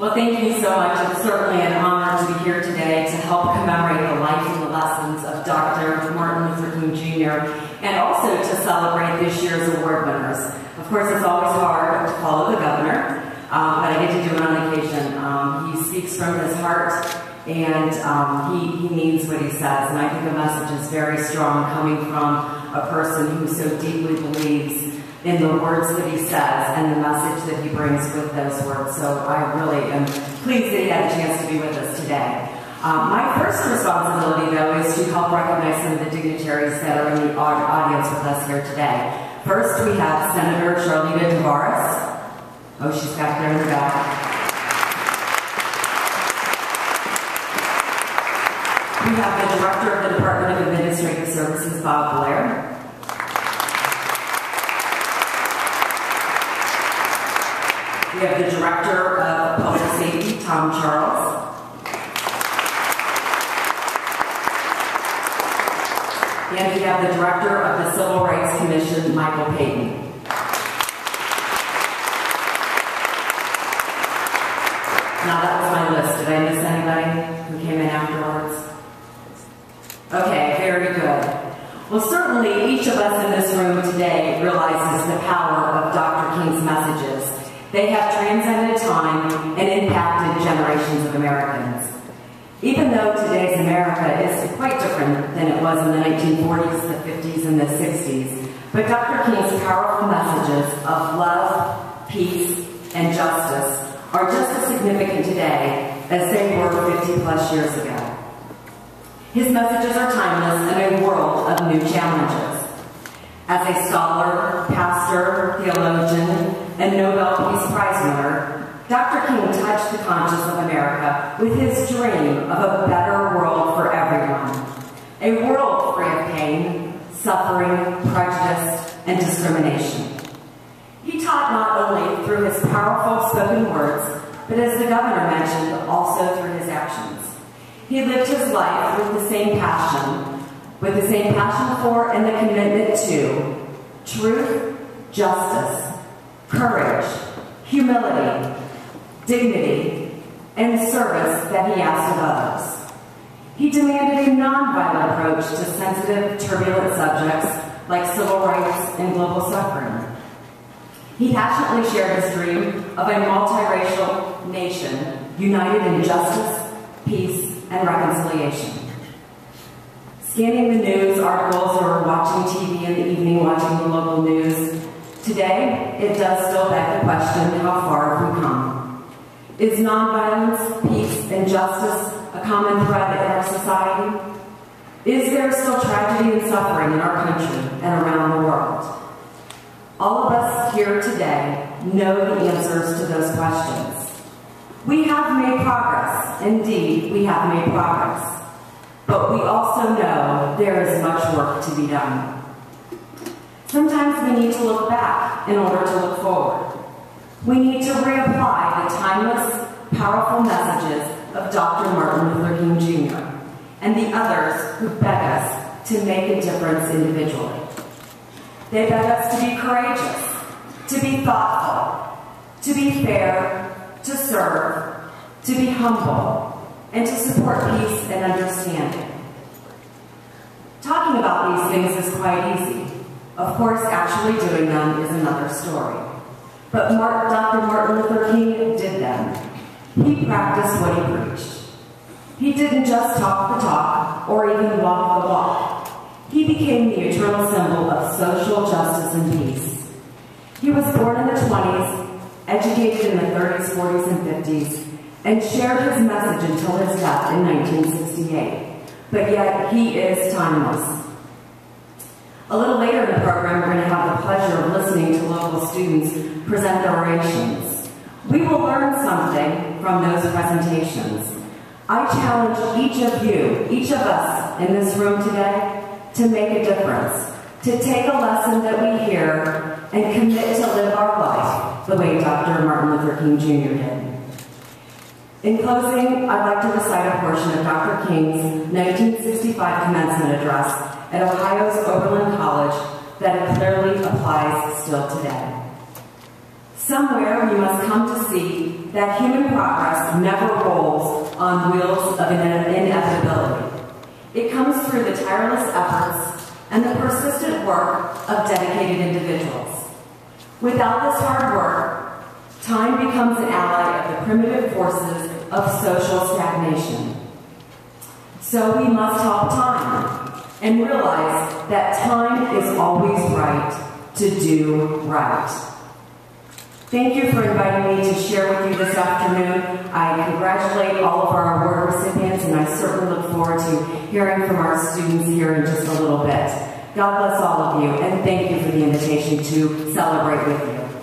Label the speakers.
Speaker 1: Well, thank you so much. It's certainly an honor to be here today to help commemorate the life and the lessons of Dr. Martin Luther King Jr. and also to celebrate this year's award winners. Of course, it's always hard to follow the governor, but I get to do it on occasion. He speaks from his heart, and he means what he says, and I think the message is very strong coming from a person who so deeply believes in the words that he says and the message that he brings with those words. So I really am pleased that he had a chance to be with us today. My first responsibility, though, is to help recognize some of the dignitaries that are in the audience with us here today. First, we have Senator Charlita Tavares. Oh, she's back there in the back. We have the Director of the Department of Administrative Services, Bob Blair. We have the Director of Public Safety, Tom Charles. And we have the Director of the Civil Rights Commission, Michael Payton. Now that was my list. Did I miss anybody who came in afterwards? Okay, very good. Well, certainly each of us in this room today realizes the power of Dr. King's messages. They have transcended time and impacted generations of Americans. Even though today's America is quite different than it was in the 1940s, the 50s, and the 60s, but Dr. King's powerful messages of love, peace, and justice are just as significant today as they were 50 plus years ago. His messages are timeless in a world of new challenges. As a scholar, pastor, theologian, and Nobel Peace Prize winner, Dr. King touched the conscience of America with his dream of a better world for everyone. A world free of pain, suffering, prejudice, and discrimination. He taught not only through his powerful spoken words, but as the governor mentioned, also through his actions. He lived his life with the same passion for and the commitment to truth, justice, courage, humility, dignity, and service that he asked of others. He demanded a nonviolent approach to sensitive, turbulent subjects like civil rights and global suffering. He passionately shared his dream of a multiracial nation united in justice, peace, and reconciliation. Scanning the news articles or watching TV in the evening, watching the local news, today it does still beg the question, how far have we come? Is nonviolence, peace, and justice a common thread in our society? Is there still tragedy and suffering in our country and around the world? All of us here today know the answers to those questions. We have made progress. Indeed, we have made progress. But we also know there is much work to be done. Sometimes we need to look back in order to look forward. We need to reapply the timeless, powerful messages of Dr. Martin Luther King Jr. and the others who beg us to make a difference individually. They beg us to be courageous, to be thoughtful, to be fair, to serve, to be humble, and to support peace and understanding. Talking about these things is quite easy. Of course, actually doing them is another story. But Dr. Martin Luther King did them. He practiced what he preached. He didn't just talk the talk or even walk the walk. He became the eternal symbol of social justice and peace. He was born in the 20s, educated in the 30s, 40s, and 50s, and shared his message until his death in 1968. But yet, he is timeless. A little later in the program, we're going to have the pleasure of listening to local students present their orations. We will learn something from those presentations. I challenge each of you, each of us in this room today, to make a difference, to take a lesson that we hear and commit to live our life the way Dr. Martin Luther King Jr. did. In closing, I'd like to recite a portion of Dr. King's 1965 commencement address at Ohio's Oberlin College that clearly applies still today. Somewhere we must come to see that human progress never rolls on wheels of inevitability. It comes through the tireless efforts and the persistent work of dedicated individuals. Without this hard work, time becomes an ally of the primitive forces of social stagnation. So we must help time and realize that time is always right to do right. Thank you for inviting me to share with you this afternoon. I congratulate all of our award recipients, and I certainly look forward to hearing from our students here in just a little bit. God bless all of you, and thank you for the invitation to celebrate with you.